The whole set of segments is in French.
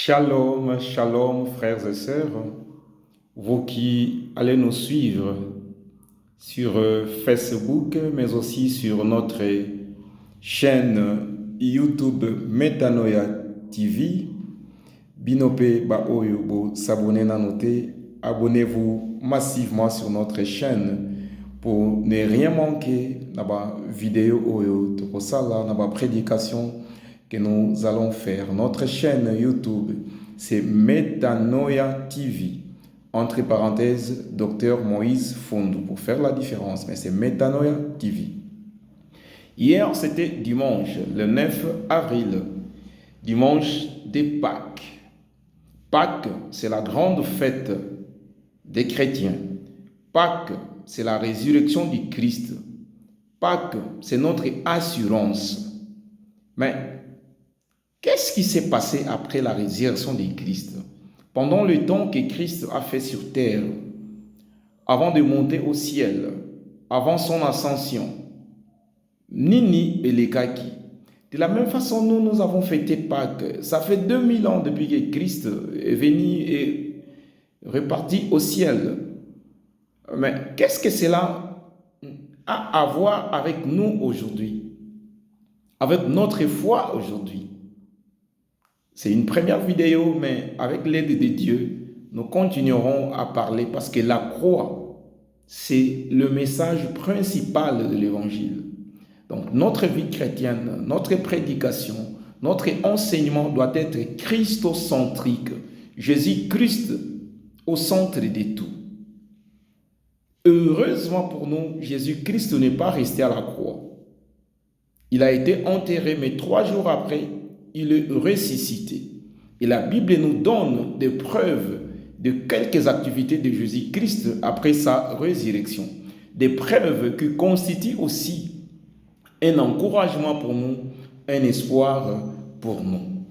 Shalom, shalom frères et sœurs, vous qui allez nous suivre sur Facebook, mais aussi sur notre chaîne YouTube Metanoia TV, Binope Baoyo, s'abonner à noter, abonnez-vous massivement sur notre chaîne pour ne rien manquer dans la vidéo Oyo, pour ça là, dans la prédication que nous allons faire. Notre chaîne YouTube, c'est Metanoia TV. Entre parenthèses, Dr Moïse Fondou, pour faire la différence, mais c'est Metanoia TV. Hier, c'était dimanche, le 9 avril, dimanche des Pâques. Pâques, c'est la grande fête des chrétiens. Pâques, c'est la résurrection du Christ. Pâques, c'est notre assurance. Mais qu'est-ce qui s'est passé après la résurrection du Christ? Pendant le temps que Christ a fait sur terre, avant de monter au ciel, avant son ascension, Nini et les Kaki. De la même façon, nous avons fêté Pâques. Ça fait 2000 ans depuis que Christ est venu et reparti au ciel. Mais qu'est-ce que cela a à voir avec nous aujourd'hui? Avec notre foi aujourd'hui? C'est une première vidéo, mais avec l'aide de Dieu, nous continuerons à parler parce que la croix, c'est le message principal de l'évangile. Donc notre vie chrétienne, notre prédication, notre enseignement doit être christocentrique. Jésus-Christ au centre de tout. Heureusement pour nous, Jésus-Christ n'est pas resté à la croix. Il a été enterré, mais 3 jours après, il est ressuscité. Et la Bible nous donne des preuves de quelques activités de Jésus-Christ après sa résurrection. Des preuves qui constituent aussi un encouragement pour nous, un espoir pour nous.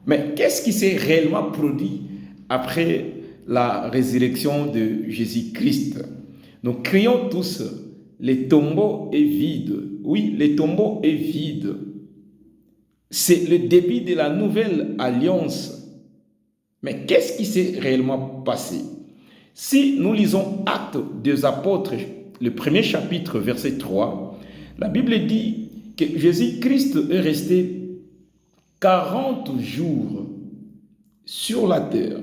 Mais qu'est-ce qui s'est réellement produit après la résurrection de Jésus-Christ? Nous crions tous, le tombeau est vide. Oui, le tombeau est vide. C'est le début de la nouvelle alliance. Mais qu'est-ce qui s'est réellement passé? Si nous lisons Actes des Apôtres, le premier chapitre, verset 3, la Bible dit que Jésus-Christ est resté 40 jours sur la terre.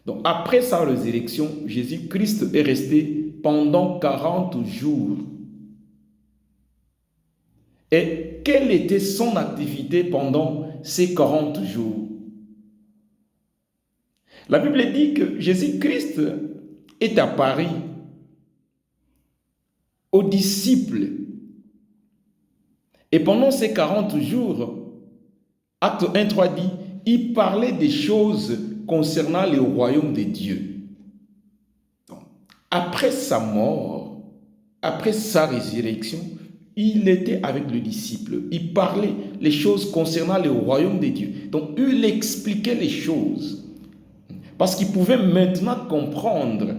Donc après sa résurrection, Jésus-Christ est resté pendant 40 jours. Et quelle était son activité pendant ces 40 jours? La Bible dit que Jésus-Christ est apparu aux disciples. Et pendant ces 40 jours, Acte 1:3 dit, il parlait des choses concernant le royaume de Dieu. Donc, après sa mort, après sa résurrection, il était avec le disciple. Il parlait les choses concernant le royaume de Dieu. Donc, il expliquait les choses. Parce qu'il pouvait maintenant comprendre.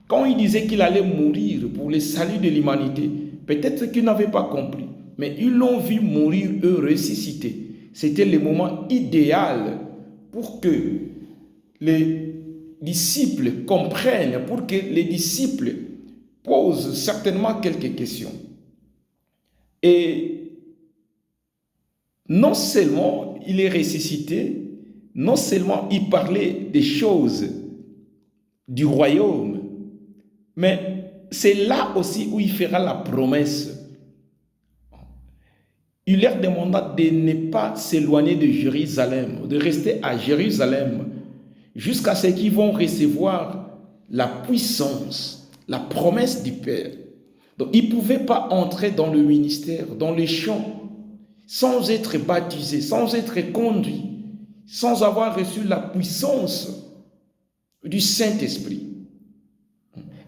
Quand il disait qu'il allait mourir pour le salut de l'humanité, peut-être qu'il n'avait pas compris. Mais ils l'ont vu mourir, eux ressusciter. C'était le moment idéal pour que les disciples comprennent, pour que les disciples posent certainement quelques questions. Et non seulement il est ressuscité, non seulement il parlait des choses du royaume, mais c'est là aussi où il fera la promesse. Il leur demanda de ne pas s'éloigner de Jérusalem, de rester à Jérusalem, jusqu'à ce qu'ils vont recevoir la puissance, la promesse du Père. Donc, ils ne pouvaient pas entrer dans le ministère, dans les champs, sans être baptisés, sans être conduits, sans avoir reçu la puissance du Saint-Esprit.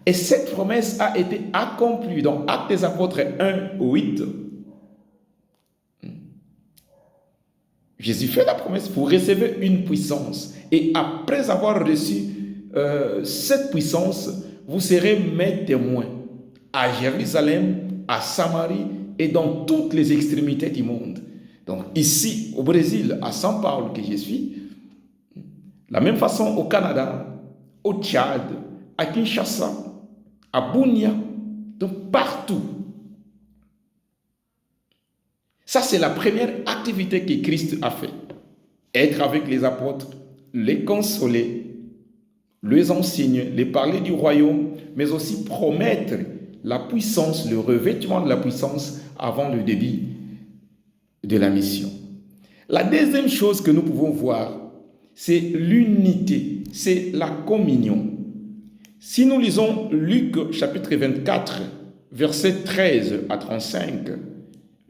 Et cette promesse a été accomplie dans Actes des Apôtres 1:8. Jésus fait la promesse, vous recevez une puissance. Et après avoir reçu cette puissance, vous serez mes témoins à Jérusalem, à Samarie et dans toutes les extrémités du monde. Donc ici, au Brésil, à São Paulo que je suis, la même façon au Canada, au Tchad, à Kinshasa, à Bunia, donc partout. Ça, c'est la première activité que Christ a fait. Être avec les apôtres, les consoler, les enseigner, les parler du royaume, mais aussi promettre la puissance, le revêtement de la puissance avant le début de la mission. La deuxième chose que nous pouvons voir, c'est l'unité, c'est la communion. Si nous lisons Luc chapitre 24, versets 13 à 35,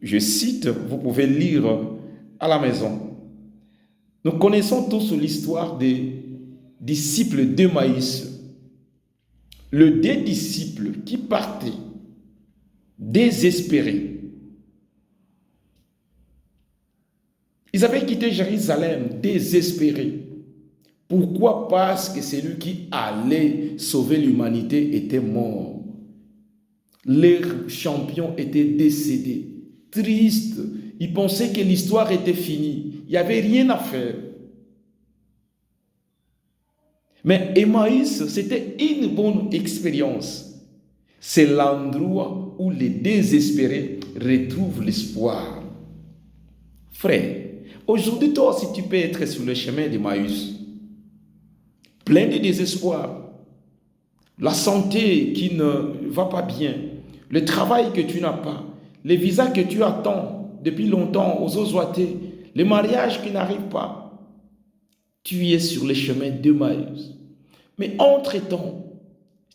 je cite, vous pouvez lire à la maison. Nous connaissons tous l'histoire des disciples d'Emmaüs. Les deux disciples qui partaient désespérés. Ils avaient quitté Jérusalem désespérés. Pourquoi? Parce que celui qui allait sauver l'humanité était mort. Leur champion était décédé. Triste. Ils pensaient que l'histoire était finie. Il n'y avait rien à faire. Mais Emmaüs, c'était une bonne expérience. C'est l'endroit où les désespérés retrouvent l'espoir. Frère, aujourd'hui, toi aussi, tu peux être sur le chemin d'Emmaüs, plein de désespoir, la santé qui ne va pas bien, le travail que tu n'as pas, les visas que tu attends depuis longtemps aux Ozoatés, le mariage qui n'arrive pas. Tu es sur le chemin d'Emmaüs. Mais entre-temps,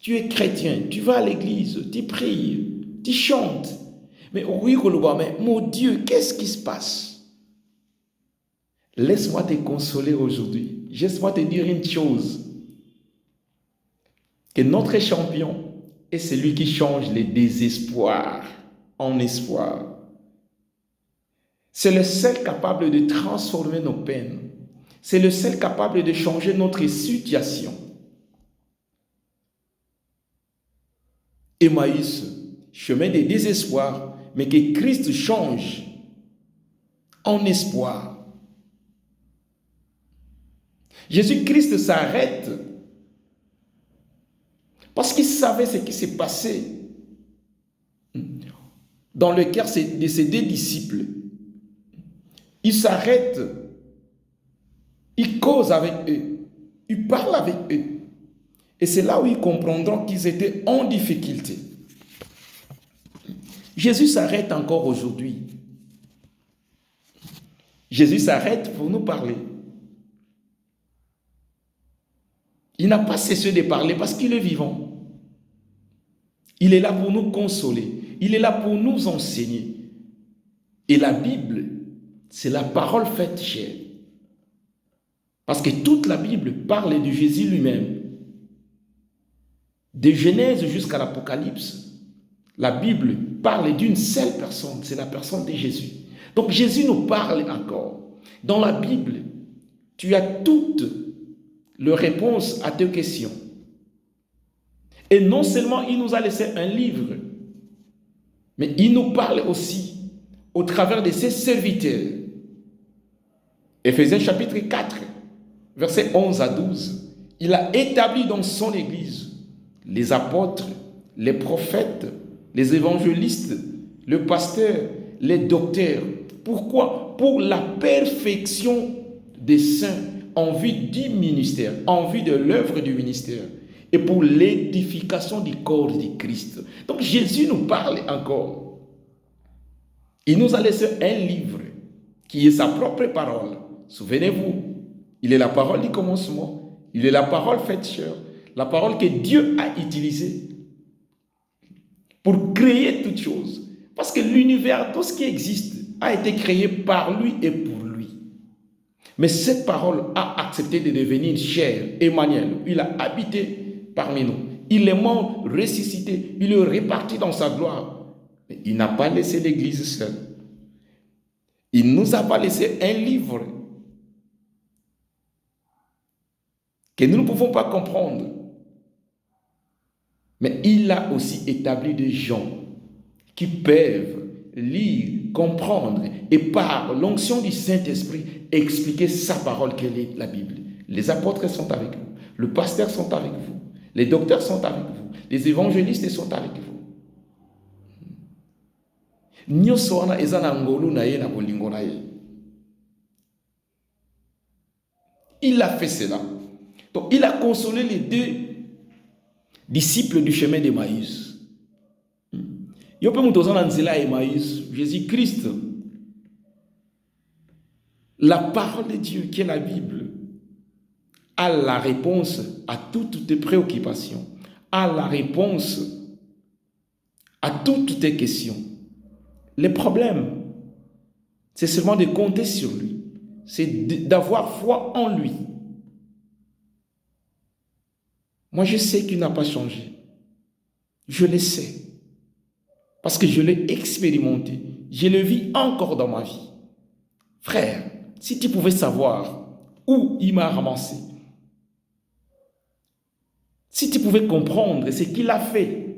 tu es chrétien, tu vas à l'église, tu pries, tu chantes. Mais oui, mais mon Dieu, qu'est-ce qui se passe? Laisse-moi te consoler aujourd'hui. Laisse-moi te dire une chose. Que notre champion est celui qui change les désespoirs en espoir. C'est le seul capable de transformer nos peines. C'est le seul capable de changer notre situation. Emmaüs, chemin de désespoir, mais que Christ change en espoir. Jésus-Christ s'arrête parce qu'il savait ce qui s'est passé dans le cœur de ses deux disciples. Il s'arrête, il cause avec eux, il parle avec eux. Et c'est là où ils comprendront qu'ils étaient en difficulté. Jésus s'arrête encore aujourd'hui. Jésus s'arrête pour nous parler. Il n'a pas cessé de parler parce qu'il est vivant. Il est là pour nous consoler. Il est là pour nous enseigner. Et la Bible, c'est la parole faite chair. Parce que toute la Bible parle de Jésus lui-même. De Genèse jusqu'à l'Apocalypse, la Bible parle d'une seule personne, c'est la personne de Jésus. Donc Jésus nous parle encore. Dans la Bible, tu as toutes les réponses à tes questions. Et non seulement il nous a laissé un livre, mais il nous parle aussi au travers de ses serviteurs. Éphésiens chapitre 4, versets 11 à 12, il a établi dans son Église les apôtres, les prophètes, les évangélistes, le pasteur, les docteurs. Pourquoi? Pour la perfection des saints en vue du ministère, en vue de l'œuvre du ministère et pour l'édification du corps de Christ. Donc Jésus nous parle encore. Il nous a laissé un livre qui est sa propre parole. Souvenez-vous, il est la parole du commencement, il est la parole faite chair. La parole que Dieu a utilisée pour créer toutes choses. Parce que l'univers, tout ce qui existe, a été créé par lui et pour lui. Mais cette parole a accepté de devenir chair, Emmanuel. Il a habité parmi nous. Il est mort, ressuscité. Il est réparti dans sa gloire. Mais il n'a pas laissé l'Église seule. Il ne nous a pas laissé un livre que nous ne pouvons pas comprendre. Mais il a aussi établi des gens qui peuvent lire comprendre et par l'onction du Saint-Esprit expliquer sa parole, quelle est la Bible. Les apôtres sont avec vous, le pasteur sont avec vous, les docteurs sont avec vous, les évangélistes sont avec vous. Nyonso wana eza na ngolu na ye na bolingo na ye. Il a fait cela. Donc il a consolé les deux disciples du chemin d'Emmaüs. Yo pe muto zana nzela Emmaüs, Jésus-Christ, la parole de Dieu qui est la Bible, a la réponse à toutes tes préoccupations, a la réponse à toutes tes questions. Les problèmes, c'est seulement de compter sur lui, c'est d'avoir foi en lui. Moi, je sais qu'il n'a pas changé. Je le sais. Parce que je l'ai expérimenté. Je le vis encore dans ma vie. Frère, si tu pouvais savoir où il m'a ramassé, si tu pouvais comprendre ce qu'il a fait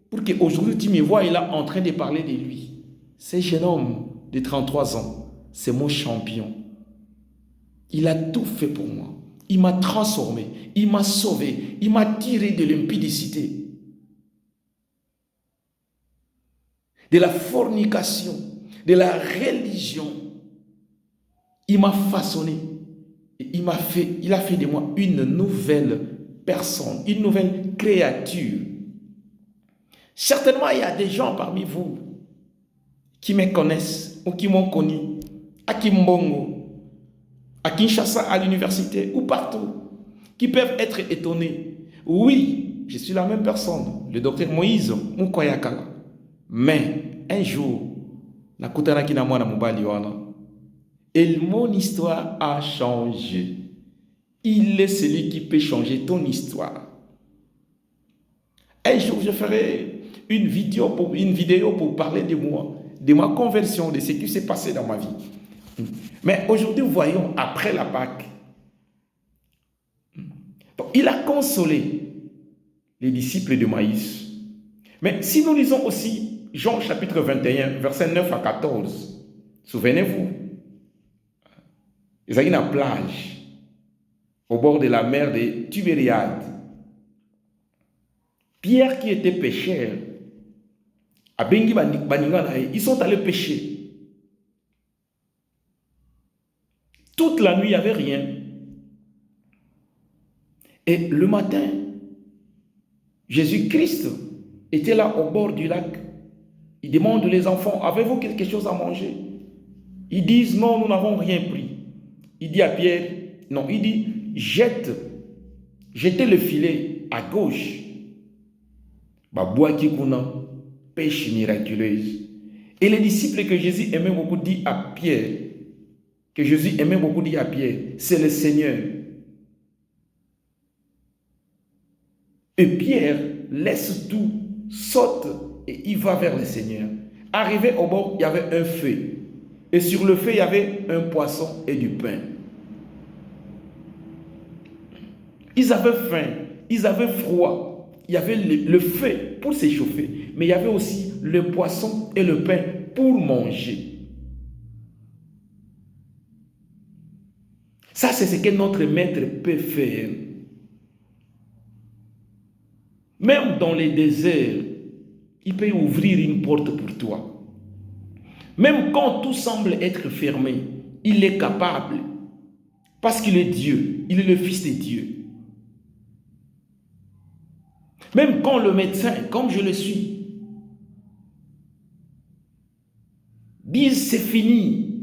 pour qu'aujourd'hui tu me vois et là en train de parler de lui. Ce jeune homme de 33 ans, c'est mon champion. Il a tout fait pour moi. Il m'a transformé, il m'a sauvé, il m'a tiré de l'impudicité, de la fornication, de la religion. Il m'a façonné, et il a fait de moi une nouvelle personne, une nouvelle créature. Certainement, il y a des gens parmi vous qui me connaissent ou qui m'ont connu à Kimbongo, à Kinshasa, à l'université ou partout, qui peuvent être étonnés. Oui, je suis la même personne, le docteur Moïse Mukoyakala. Mais un jour, et mon histoire a changé. Il est celui qui peut changer ton histoire. Un jour, je ferai une vidéo pour parler de moi, de ma conversion, de ce qui s'est passé dans ma vie. Mais aujourd'hui, voyons, après la Pâque, donc, il a consolé les disciples de Maïs. Mais si nous lisons aussi Jean chapitre 21, versets 9 à 14, souvenez-vous, il y a une plage au bord de la mer de Tibériade. Pierre qui était pêcheur, ils sont allés pêcher. Toute la nuit, il n'y avait rien. Et le matin, Jésus-Christ était là au bord du lac. Il demande aux enfants, avez-vous quelque chose à manger? Ils disent, non, nous n'avons rien pris. Il dit à Pierre, non, il dit, jetez le filet à gauche. Pêche miraculeuse. Et les disciples que Jésus aimait beaucoup dit à Pierre, c'est le Seigneur. Et Pierre laisse tout, saute et il va vers le Seigneur. Arrivé au bord, il y avait un feu. Et sur le feu, il y avait un poisson et du pain. Ils avaient faim, ils avaient froid. Il y avait le feu pour s'échauffer, mais il y avait aussi le poisson et le pain pour manger. Ça, c'est ce que notre maître peut faire. Même dans les déserts, il peut ouvrir une porte pour toi. Même quand tout semble être fermé, il est capable. Parce qu'il est Dieu, il est le Fils de Dieu. Même quand le médecin, comme je le suis, disent c'est fini.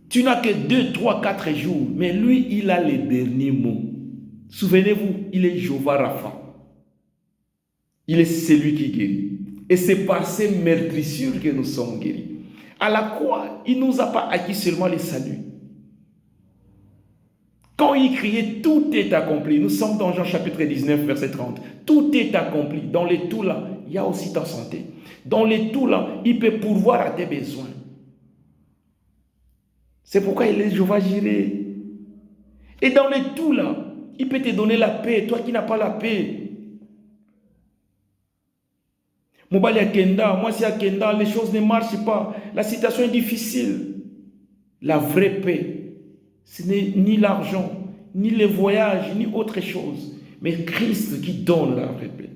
Tu n'as que 2, 3, 4 jours, mais lui, il a les derniers mots. Souvenez-vous, il est Jéhovah Rapha. Il est celui qui guérit. Et c'est par ces meurtrissures que nous sommes guéris. À la croix, il ne nous a pas acquis seulement le salut. Quand il criait, tout est accompli. Nous sommes dans Jean chapitre 19, verset 30. Tout est accompli. Dans les tout là, il y a aussi ta santé. Dans les tout là, il peut pourvoir à tes besoins. C'est pourquoi il est Jéhovah Jireh. Et dans les tout là, il peut te donner la paix, toi qui n'as pas la paix. Mobali à Kenda, moi c'est à Kenda, les choses ne marchent pas. La situation est difficile. La vraie paix, ce n'est ni l'argent, ni les voyages, ni autre chose, mais Christ qui donne la vraie paix.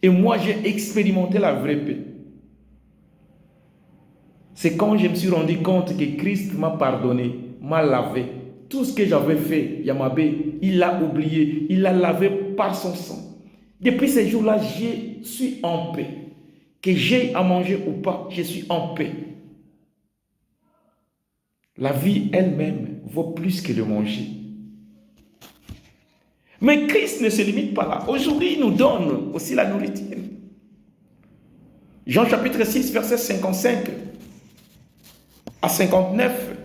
Et moi, j'ai expérimenté la vraie paix. C'est quand je me suis rendu compte que Christ m'a pardonné, m'a lavé. Tout ce que j'avais fait, Yamabé, il l'a oublié, il l'a lavé par son sang. Depuis ces jours-là, je suis en paix. Que j'ai à manger ou pas, je suis en paix. La vie elle-même vaut plus que le manger. Mais Christ ne se limite pas là. Aujourd'hui, il nous donne aussi la nourriture. Jean chapitre 6, verset 55 à 59.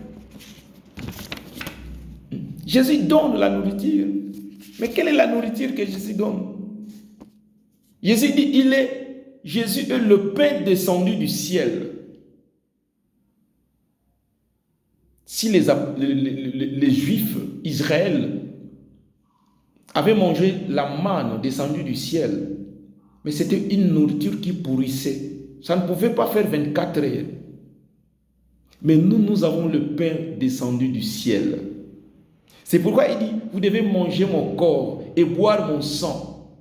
Jésus donne la nourriture. Mais quelle est la nourriture que Jésus donne? Jésus dit, Jésus est le pain descendu du ciel. Si les Juifs, Israël, avaient mangé la manne descendue du ciel, mais c'était une nourriture qui pourrissait. Ça ne pouvait pas faire 24 heures. Mais nous avons le pain descendu du ciel. C'est pourquoi il dit, vous devez manger mon corps et boire mon sang.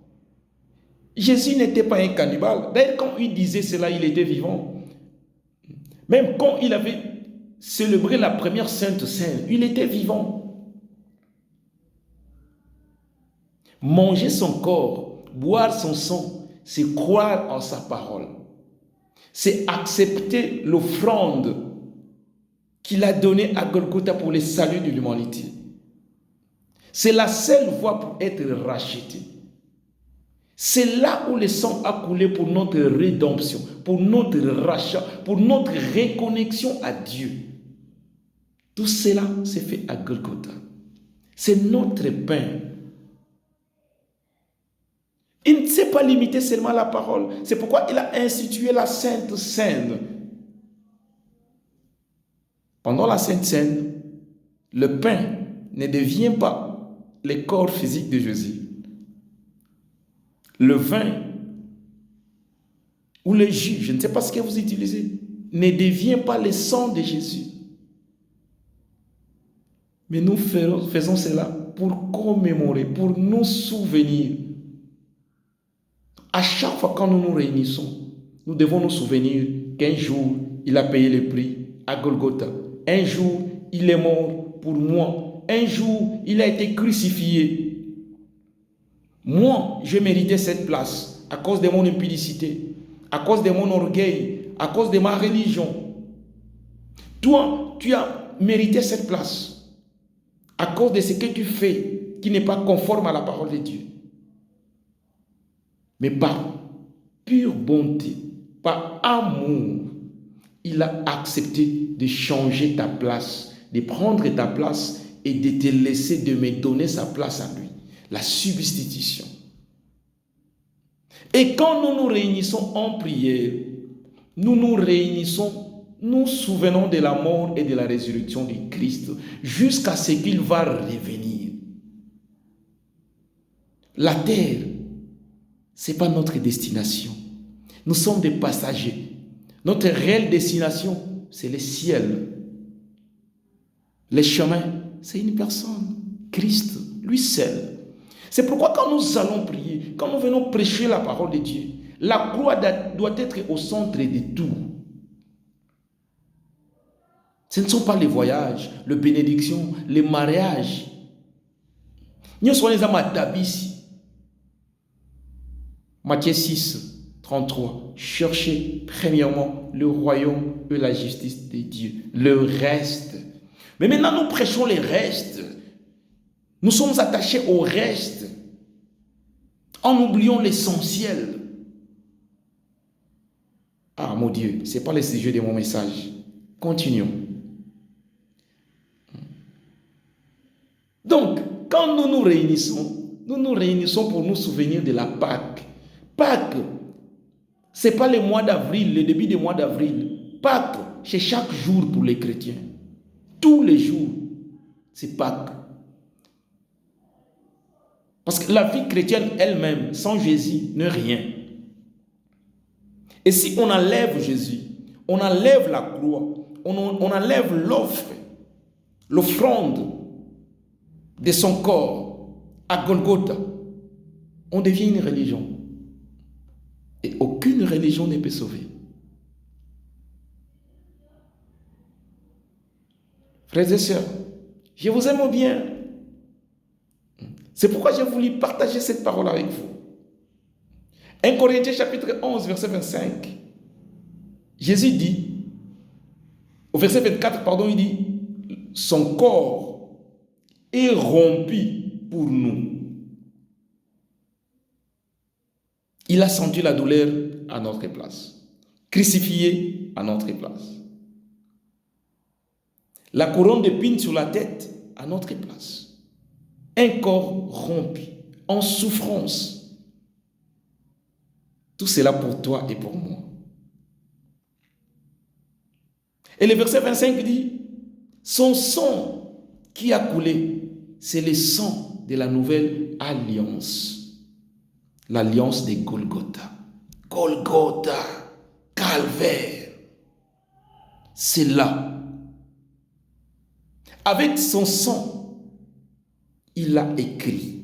Jésus n'était pas un cannibale. D'ailleurs, quand il disait cela, il était vivant. Même quand il avait célébré la première Sainte Seine, il était vivant. Manger son corps, boire son sang, c'est croire en sa parole. C'est accepter l'offrande qu'il a donnée à Golgotha pour le salut de l'humanité. C'est la seule voie pour être racheté. C'est là où le sang a coulé pour notre rédemption, pour notre rachat, pour notre reconnexion à Dieu. Tout cela s'est fait à Golgotha. C'est notre pain. Il ne s'est pas limité seulement à la parole. C'est pourquoi il a institué la Sainte Seine. Pendant la Sainte Seine, le pain ne devient pas le corps physique de Jésus. Le vin ou le jus, je ne sais pas ce que vous utilisez, ne devient pas le sang de Jésus. Mais nous faisons cela pour commémorer, pour nous souvenir. À chaque fois quand nous nous réunissons, nous devons nous souvenir qu'un jour, il a payé le prix à Golgotha. Un jour, il est mort pour moi. Un jour, il a été crucifié. Moi, je méritais cette place à cause de mon impudicité, à cause de mon orgueil, à cause de ma religion. Toi, tu as mérité cette place à cause de ce que tu fais qui n'est pas conforme à la parole de Dieu. Mais par pure bonté, par amour, il a accepté de changer ta place, de prendre ta place et de te laisser, de me donner sa place à lui. La substitution. Et quand nous nous réunissons en prière, nous nous réunissons, nous souvenons de la mort et de la résurrection de Christ jusqu'à ce qu'il va revenir. La terre, ce n'est pas notre destination. Nous sommes des passagers. Notre réelle destination, c'est le ciel. Le chemin, c'est une personne, Christ, lui seul. C'est pourquoi quand nous allons prier, quand nous venons prêcher la parole de Dieu, la croix doit être au centre de tout. Ce ne sont pas les voyages, les bénédictions, les mariages. Nous sommes les amatabis. Matthieu 6, 33. Cherchez premièrement le royaume et la justice de Dieu. Le reste. Mais maintenant nous prêchons les restes. Nous sommes attachés au reste en oubliant l'essentiel. Ah mon Dieu, ce n'est pas le sujet de mon message. Continuons. Donc, quand nous nous réunissons pour nous souvenir de la Pâque. Pâques, ce n'est pas le mois d'avril, le début du mois d'avril. Pâques, c'est chaque jour pour les chrétiens. Tous les jours, c'est Pâques. Parce que la vie chrétienne elle-même, sans Jésus, n'est rien. Et si on enlève Jésus, on enlève la croix, on enlève l'offrande de son corps à Golgotha, on devient une religion. Et aucune religion ne peut sauver. Frères et sœurs, je vous aime bien. C'est pourquoi j'ai voulu partager cette parole avec vous. 1 Corinthiens chapitre 11, verset 25. Jésus dit, au verset 24, pardon, il dit, son corps est rompu pour nous. Il a senti la douleur à notre place, crucifié à notre place. La couronne d'épines sur la tête à notre place. Un corps rompu, en souffrance. Tout cela pour toi et pour moi. Et le verset 25 dit, son sang qui a coulé, c'est le sang de la nouvelle alliance. L'alliance de Golgotha. Golgotha, calvaire. C'est là. Avec son sang, il a écrit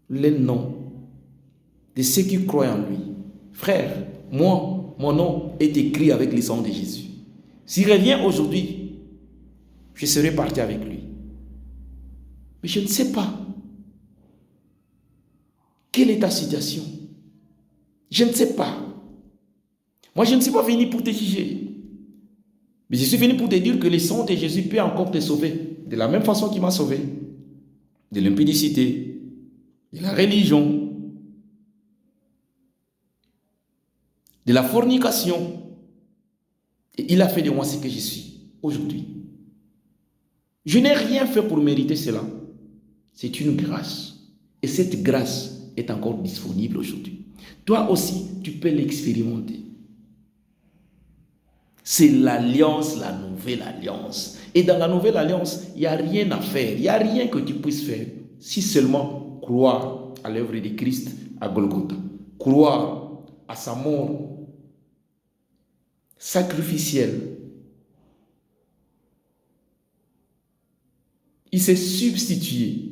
les noms de ceux qui croient en lui. Frère, moi, mon nom est écrit avec le sang de Jésus. S'il revient aujourd'hui, je serai parti avec lui. Mais je ne sais pas. Quelle est ta situation? Je ne sais pas. Moi, je ne suis pas venu pour te juger. Mais je suis venu pour te dire que le sang de Jésus peut encore te sauver. De la même façon qu'il m'a sauvé. De l'impudicité, de la religion, de la fornication. Et il a fait de moi ce que je suis aujourd'hui. Je n'ai rien fait pour mériter cela. C'est une grâce. Et cette grâce est encore disponible aujourd'hui. Toi aussi, tu peux l'expérimenter. C'est l'alliance, la nouvelle alliance. Et dans la nouvelle alliance, il n'y a rien à faire. Il n'y a rien que tu puisses faire. Si seulement croire à l'œuvre de Christ à Golgotha. Croire à sa mort sacrificielle. Il s'est substitué.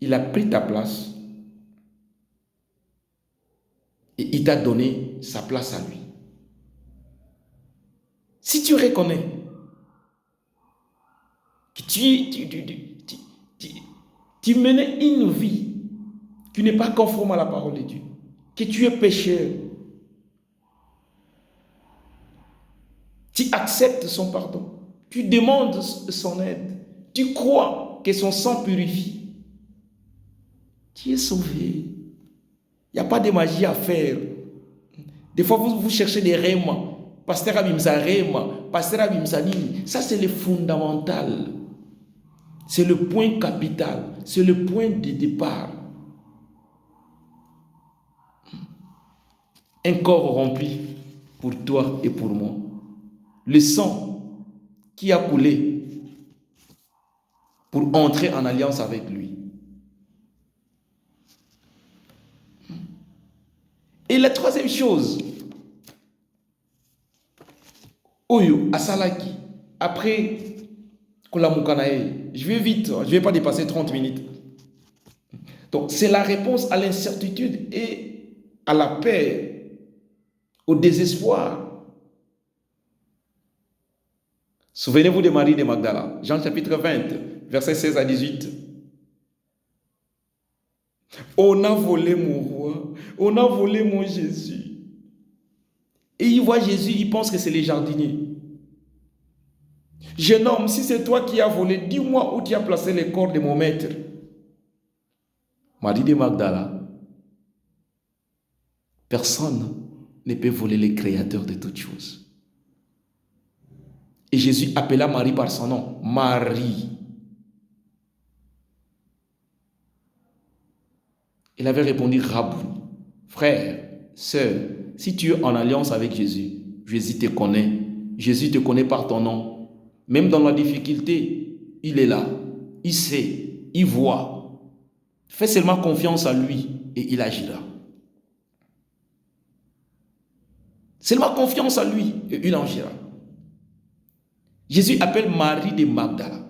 Il a pris ta place. Et il t'a donné sa place à lui. Si tu reconnais que tu menais une vie qui n'est pas conforme à la parole de Dieu, que tu es pécheur, tu acceptes son pardon, tu demandes son aide, tu crois que son sang purifie, tu es sauvé. Il n'y a pas de magie à faire. Des fois, vous cherchez des rèmes. Pasteur Abimsa Rema, Pasteur Abimsa Nini. Ça, c'est le fondamental. C'est le point capital. C'est le point de départ. Un corps rempli pour toi et pour moi. Le sang qui a coulé pour entrer en alliance avec lui. Et la troisième chose, Oyo, Asalaki, après Kolamukanae, je vais vite, je ne vais pas dépasser 30 minutes. Donc, c'est la réponse à l'incertitude et à la peur, au désespoir. Souvenez-vous de Marie de Magdala, Jean chapitre 20, versets 16 à 18. On a volé mon roi, on a volé mon Jésus. Et il voit Jésus, il pense que c'est les jardiniers. Jeune homme, si c'est toi qui as volé, dis-moi où tu as placé le corps de mon maître. Marie de Magdala, personne ne peut voler le créateur de toutes choses. Et Jésus appela Marie par son nom, Marie. Il avait répondu, Rabouni, frère, sœur, si tu es en alliance avec Jésus, Jésus te connaît. Jésus te connaît par ton nom. Même dans la difficulté, il est là. Il sait, il voit. Fais seulement confiance à lui et il agira. Seulement confiance en lui et il en gira. Jésus appelle Marie de Magdala,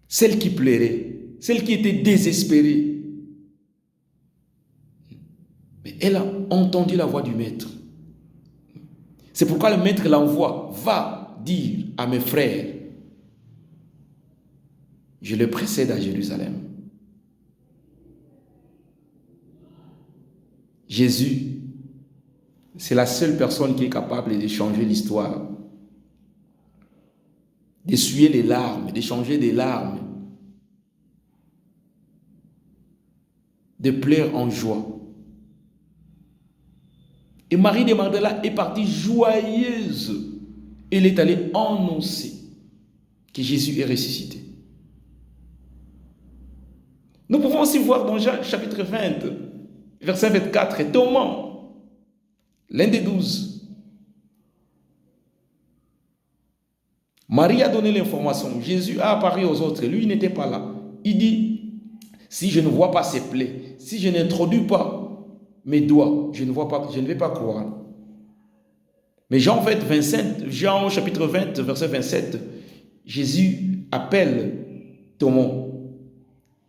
celle qui pleurait, celle qui était désespérée. Mais elle a entendu la voix du maître. C'est pourquoi le maître l'envoie. Va dire à mes frères, je le précède à Jérusalem. Jésus, c'est la seule personne qui est capable de changer l'histoire, d'essuyer les larmes, de changer des larmes, de pleurs en joie. Et Marie de Magdala est partie joyeuse. Elle est allée annoncer que Jésus est ressuscité. Nous pouvons aussi voir dans Jean chapitre 20, verset 24, Thomas, l'un des 12. Marie a donné l'information. Jésus a apparu aux autres. Lui, il n'était pas là. Il dit, si je ne vois pas ses plaies, si je n'introduis pas mes doigts, je ne vais pas croire. Mais Jean chapitre 20, verset 27, Jésus appelle Thomas.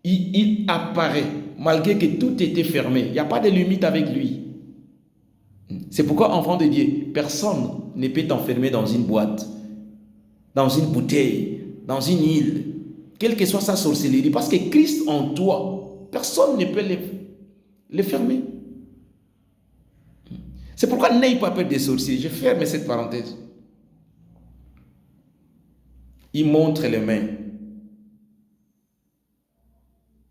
Il apparaît, malgré que tout était fermé. Il n'y a pas de limite avec lui. C'est pourquoi, enfant de Dieu, personne ne peut t'enfermer dans une boîte, dans une bouteille, dans une île, quelle que soit sa sorcellerie, parce que Christ en toi, personne ne peut le fermer. C'est pourquoi n'ayez pas peur des sorciers. Je ferme cette parenthèse. Il montre les mains.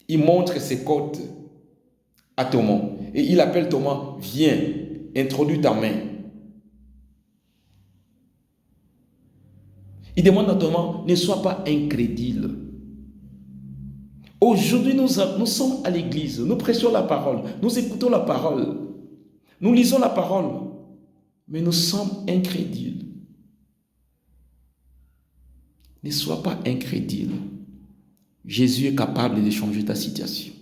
Il montre ses côtes à Thomas. Et il appelle Thomas, viens, introduis ta main. Il demande à Thomas, ne sois pas incrédule. Aujourd'hui, nous sommes à l'église, nous prêchons la parole, nous écoutons la parole, nous lisons la parole, mais nous sommes incrédules. Ne sois pas incrédule. Jésus est capable de changer ta situation.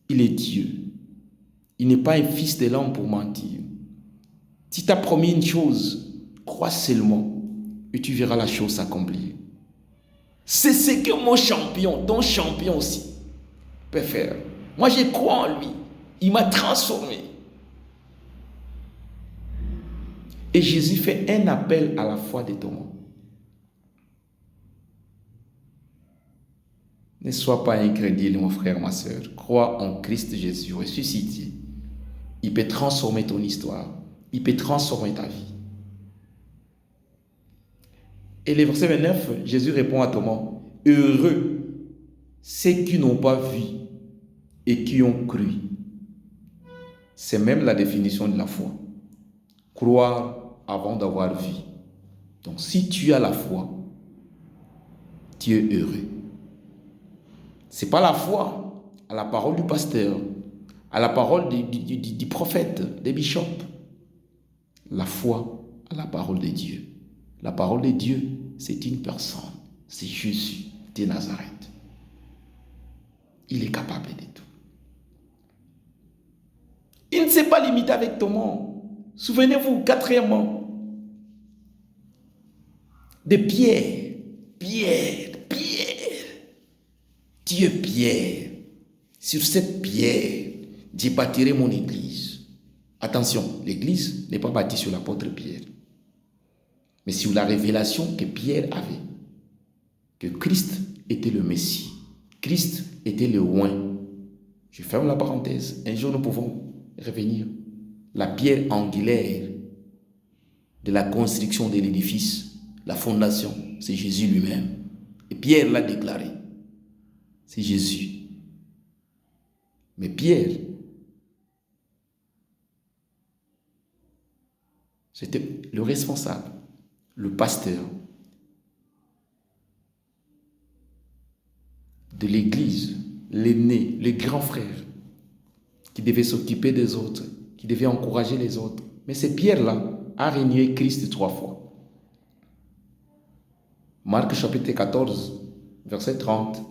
Il est Dieu. Il n'est pas un fils de l'homme pour mentir. Si tu as promis une chose, crois seulement et tu verras la chose s'accomplir. C'est ce que mon champion, ton champion aussi, peut faire. Moi, je crois en lui. Il m'a transformé. Et Jésus fait un appel à la foi de Thomas. Ne sois pas incrédule, mon frère, ma soeur. Crois en Christ Jésus ressuscité. Il peut transformer ton histoire. Il peut transformer ta vie. Et le verset 29, Jésus répond à Thomas, « Heureux ceux qui n'ont pas vu et qui ont cru. » C'est même la définition de la foi. Croire avant d'avoir vu. Donc si tu as la foi, tu es heureux. Ce n'est pas la foi à la parole du pasteur, à la parole du prophète, des bishops. La foi à la parole de Dieu. La parole de Dieu, c'est une personne. C'est Jésus de Nazareth. Il est capable de tout. Il ne s'est pas limité avec Thomas. Souvenez-vous, quatrièmement, de Pierre. Pierre. Dieu Pierre. Sur cette pierre, je bâtirai mon église. Attention, l'église n'est pas bâtie sur l'apôtre Pierre, mais sur la révélation que Pierre avait, que Christ était le Messie, Christ était le oint. Je ferme la parenthèse. Un jour, nous pouvons revenir. La pierre angulaire de la construction de l'édifice, la fondation, c'est Jésus lui-même. Et Pierre l'a déclaré. C'est Jésus. Mais Pierre, c'était le responsable, le pasteur de l'église, l'aîné, le grand frère, qui devait s'occuper des autres, qui devait encourager les autres. Mais ce Pierre-là a renié Christ 3 fois. Marc chapitre 14, verset 30.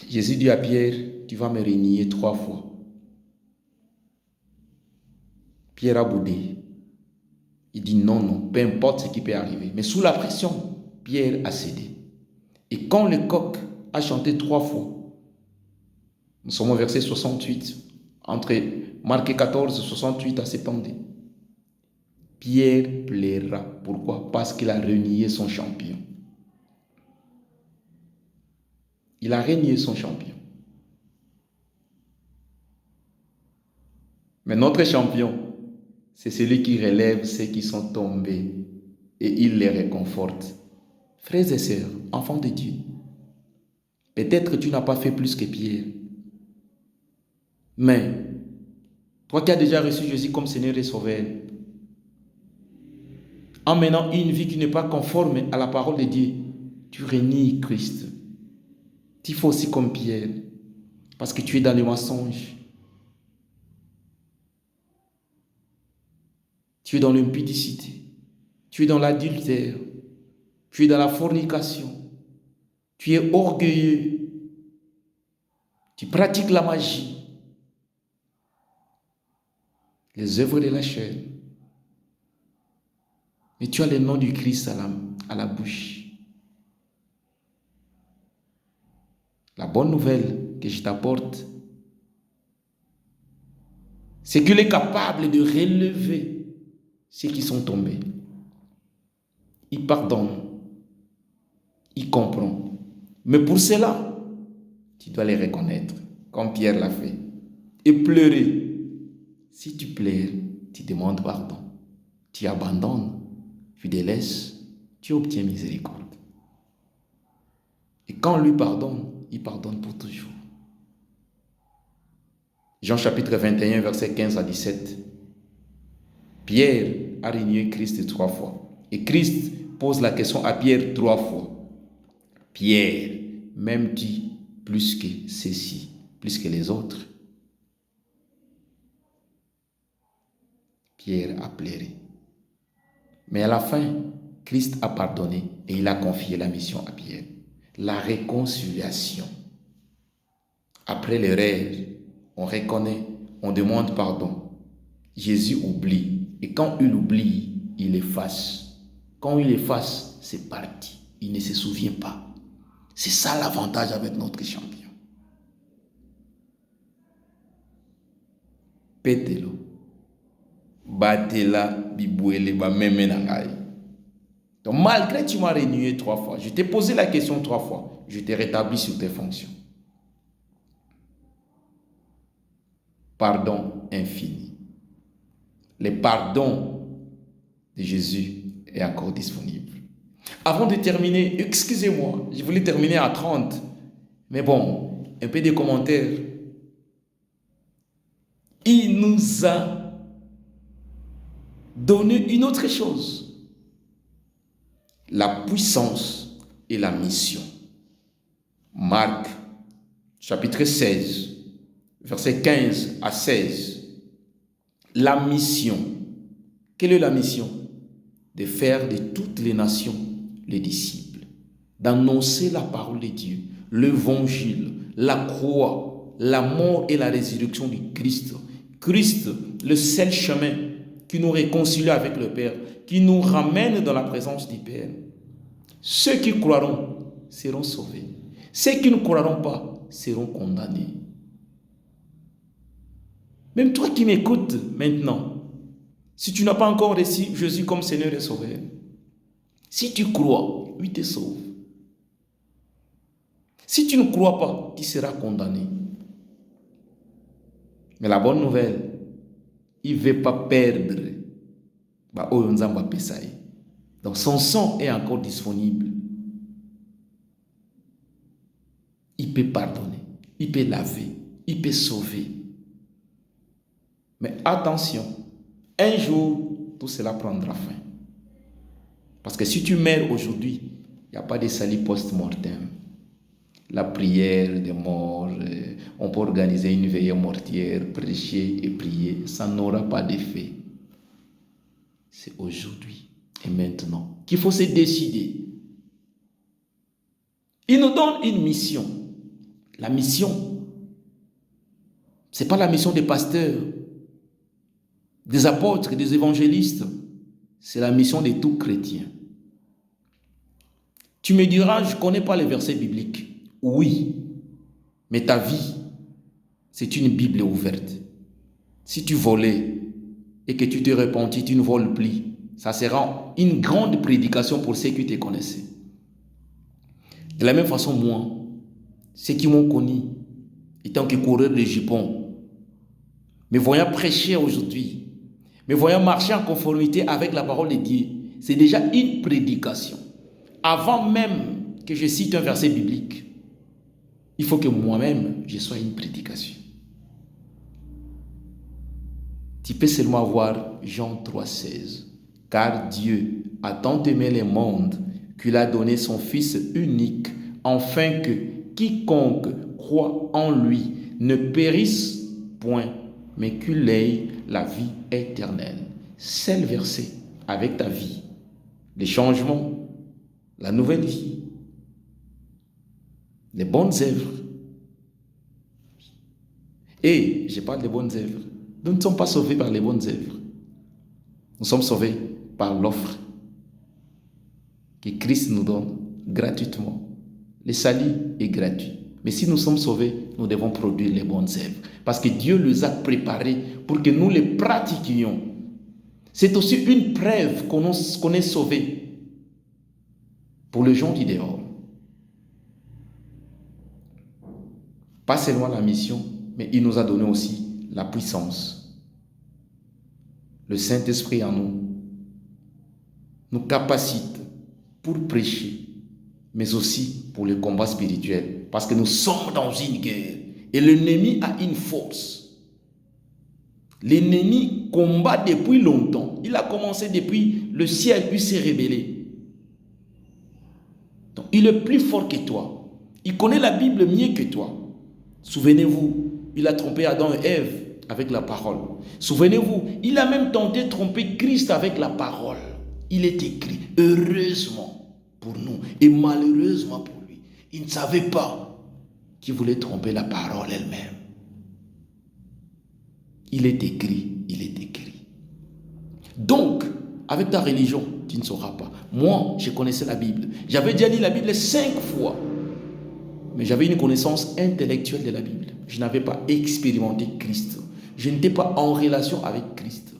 Jésus dit à Pierre, tu vas me renier 3 fois. Pierre a boudé. Il dit non, non, peu importe ce qui peut arriver. Mais sous la pression, Pierre a cédé. Et quand le coq a chanté 3 fois, nous sommes au verset 68, entre Marc 14, 68 à 70. Pierre plaira. Pourquoi? Parce qu'il a renié son champion. Il a renié son champion. Mais notre champion, c'est celui qui relève ceux qui sont tombés et il les réconforte. Frères et sœurs, enfants de Dieu, peut-être que tu n'as pas fait plus que Pierre. Mais, toi qui as déjà reçu Jésus comme Seigneur et Sauveur, en menant une vie qui n'est pas conforme à la parole de Dieu, tu renies Christ. Tu fais aussi comme Pierre, parce que tu es dans le mensonge. Tu es dans l'impudicité. Tu es dans l'adultère. Tu es dans la fornication. Tu es orgueilleux. Tu pratiques la magie. Les œuvres de la chair. Mais tu as le nom du Christ à la bouche. La bonne nouvelle que je t'apporte, c'est qu'il est capable de relever ceux qui sont tombés. Il pardonne. Il comprend. Mais pour cela, tu dois les reconnaître, comme Pierre l'a fait. Et pleurer. Si tu pleures, tu demandes pardon. Tu abandonnes, tu délaisses, tu obtiens miséricorde. Et quand on lui pardonne, il pardonne pour toujours. Jean chapitre 21, verset 15 à 17. Pierre a renié Christ 3 fois. Et Christ pose la question à Pierre 3 fois. Pierre, m'aimes-tu plus que ceci, plus que les autres? Pierre a pleuré. Mais à la fin, Christ a pardonné et il a confié la mission à Pierre. La réconciliation. Après l'erreur, on reconnaît, on demande pardon. Jésus oublie. Et quand il oublie, il efface. Quand il efface, c'est parti. Il ne se souvient pas. C'est ça l'avantage avec notre champion. Pételo. Batela, bibouele, ba memenangai. Donc malgré que tu m'as renié 3 fois, je t'ai posé la question 3 fois, je t'ai rétabli sur tes fonctions. Pardon infini. Le pardon de Jésus est encore disponible. Avant de terminer, excusez-moi, je voulais terminer à 30. Mais bon, un peu de commentaires. Il nous a donné une autre chose. La puissance et la mission. Marc, chapitre 16, versets 15 à 16. La mission. Quelle est la mission? De faire de toutes les nations les disciples. D'annoncer la parole de Dieu, l'évangile, la croix, la mort et la résurrection du Christ. Christ, le seul chemin qui nous réconcilie avec le Père, qui nous ramène dans la présence du Père. Ceux qui croiront seront sauvés. Ceux qui ne croiront pas seront condamnés. Même toi qui m'écoutes maintenant, si tu n'as pas encore reçu Jésus comme Seigneur et Sauveur, si tu crois, il te sauve. Si tu ne crois pas, tu seras condamné. Mais la bonne nouvelle, il ne veut pas perdre. Donc son sang est encore disponible. Il peut pardonner, il peut laver, il peut sauver. Mais attention, un jour, tout cela prendra fin. Parce que si tu meurs aujourd'hui, il n'y a pas de salut post-mortem. La prière des morts, on peut organiser une veillée mortuaire, prêcher et prier, ça n'aura pas d'effet. C'est aujourd'hui et maintenant qu'il faut se décider. Il nous donne une mission. La mission, Ce n'est pas la mission des pasteurs, des apôtres et des évangélistes. C'est la mission de tout chrétien. Tu me diras, je ne connais pas les versets bibliques. Oui, mais ta vie, c'est une Bible ouverte. Si tu volais et que tu te repentis, tu ne voles plus. Ça sera une grande prédication pour ceux qui te connaissaient. De la même façon, moi, ceux qui m'ont connu, étant que coureur de jupons, me voyant prêcher aujourd'hui, me voyant marcher en conformité avec la parole de Dieu, c'est déjà une prédication. Avant même que je cite un verset biblique, il faut que moi-même, je sois une prédication. Tu peux seulement avoir Jean 3,16. Car Dieu a tant aimé le monde qu'il a donné son Fils unique, afin que quiconque croit en lui ne périsse point, mais qu'il ait la vie éternelle. C'est le verset avec ta vie, les changements, la nouvelle vie, les bonnes œuvres. Et je parle des bonnes œuvres. Nous ne sommes pas sauvés par les bonnes œuvres. Nous sommes sauvés par l'offre que Christ nous donne gratuitement. Le salut est gratuit. Mais si nous sommes sauvés, nous devons produire les bonnes œuvres. Parce que Dieu les a préparées pour que nous les pratiquions. C'est aussi une preuve qu'on est sauvé pour les gens du dehors. Pas seulement la mission, mais il nous a donné aussi la puissance. Le Saint-Esprit en nous capacite pour prêcher, mais aussi pour le combat spirituel. Parce que nous sommes dans une guerre et l'ennemi a une force. L'ennemi combat depuis longtemps. Il a commencé depuis le ciel, puis s'est rebellé. Donc, il est plus fort que toi. Il connaît la Bible mieux que toi. Souvenez-vous, il a trompé Adam et Ève avec la parole. Souvenez-vous, il a même tenté de tromper Christ avec la parole. Il est écrit, heureusement pour nous et malheureusement pour lui. Il ne savait pas qu'il voulait tromper la parole elle-même. Il est écrit, il est écrit. Donc, avec ta religion, tu ne sauras pas. Moi, je connaissais la Bible. J'avais déjà lu la Bible 5 fois. Mais j'avais une connaissance intellectuelle de la Bible. Je n'avais pas expérimenté Christ. Je n'étais pas en relation avec Christ.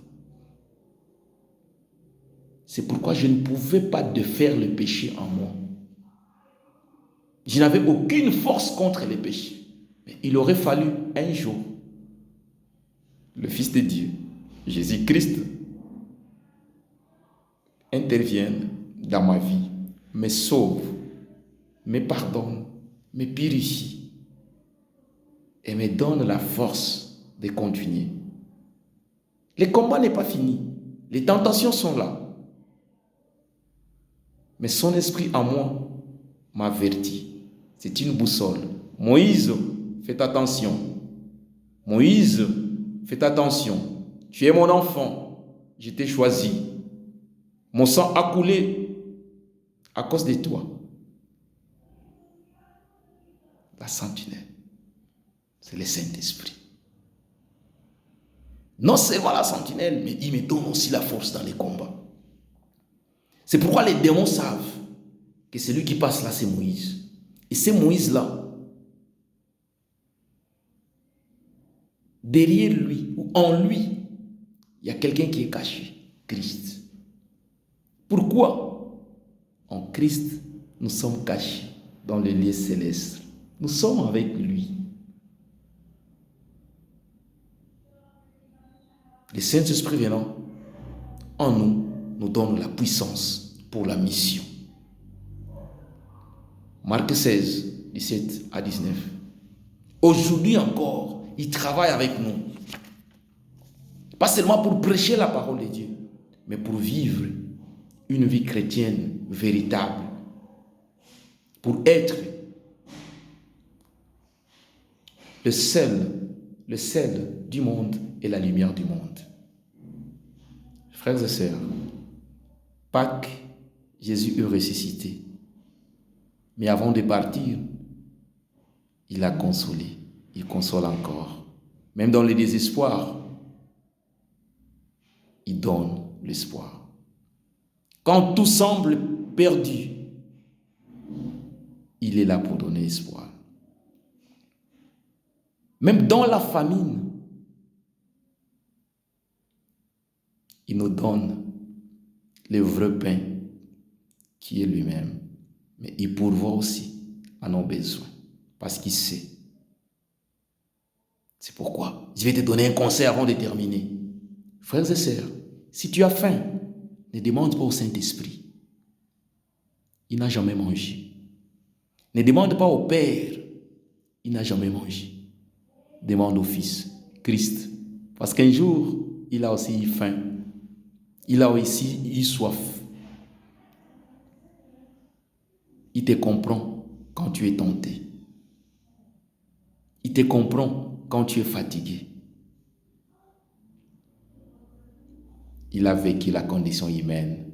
C'est pourquoi je ne pouvais pas défaire le péché en moi. Je n'avais aucune force contre les péchés. Mais il aurait fallu un jour, le Fils de Dieu, Jésus-Christ, intervienne dans ma vie, me sauve, me pardonne, me purifie et me donne la force de continuer. Le combat n'est pas fini. Les tentations sont là. Mais son esprit en moi m'avertit. C'est une boussole. Moïse, fais attention. Moïse, fais attention. Tu es mon enfant. Je t'ai choisi. Mon sang a coulé à cause de toi. La sentinelle, c'est le Saint-Esprit. Non seulement la sentinelle, mais il me donne aussi la force dans les combats. C'est pourquoi les démons savent que celui qui passe là, c'est Moïse. Et c'est Moïse-là. Derrière lui, ou en lui, il y a quelqu'un qui est caché, Christ. Pourquoi? En Christ, nous sommes cachés dans le lieu céleste. Nous sommes avec lui. Le Saint-Esprit venant en nous, nous donne la puissance pour la mission. Marc 16, 17 à 19. Aujourd'hui encore, il travaille avec nous. Pas seulement pour prêcher la parole de Dieu, mais pour vivre une vie chrétienne véritable. Pour être le sel du monde et la lumière du monde. Frères et sœurs, Pâques, Jésus est ressuscité. Mais avant de partir, il a consolé. Il console encore. Même dans le désespoir, il donne l'espoir. Quand tout semble perdu, il est là pour donner espoir. Même dans la famine, il nous donne le vrai pain qui est lui-même. Mais il pourvoit aussi à nos besoins parce qu'il sait. C'est pourquoi je vais te donner un conseil avant de terminer. Frères et sœurs, si tu as faim, ne demande pas au Saint-Esprit. Il n'a jamais mangé. Ne demande pas au Père. Il n'a jamais mangé. Demande au Fils, Christ. Parce qu'un jour, il a aussi eu faim. Il a aussi eu soif. Il te comprend quand tu es tenté. Il te comprend quand tu es fatigué. Il a vécu la condition humaine,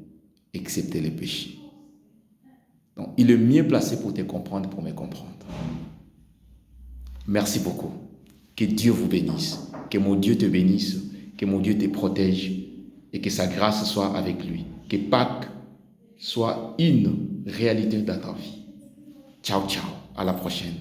excepté les péchés. Donc, il est mieux placé pour te comprendre, pour me comprendre. Merci beaucoup. Que Dieu vous bénisse. Que mon Dieu te bénisse. Que mon Dieu te protège. Et que sa grâce soit avec lui. Que Pâques soit une réalité dans ta vie. Ciao, ciao. À la prochaine.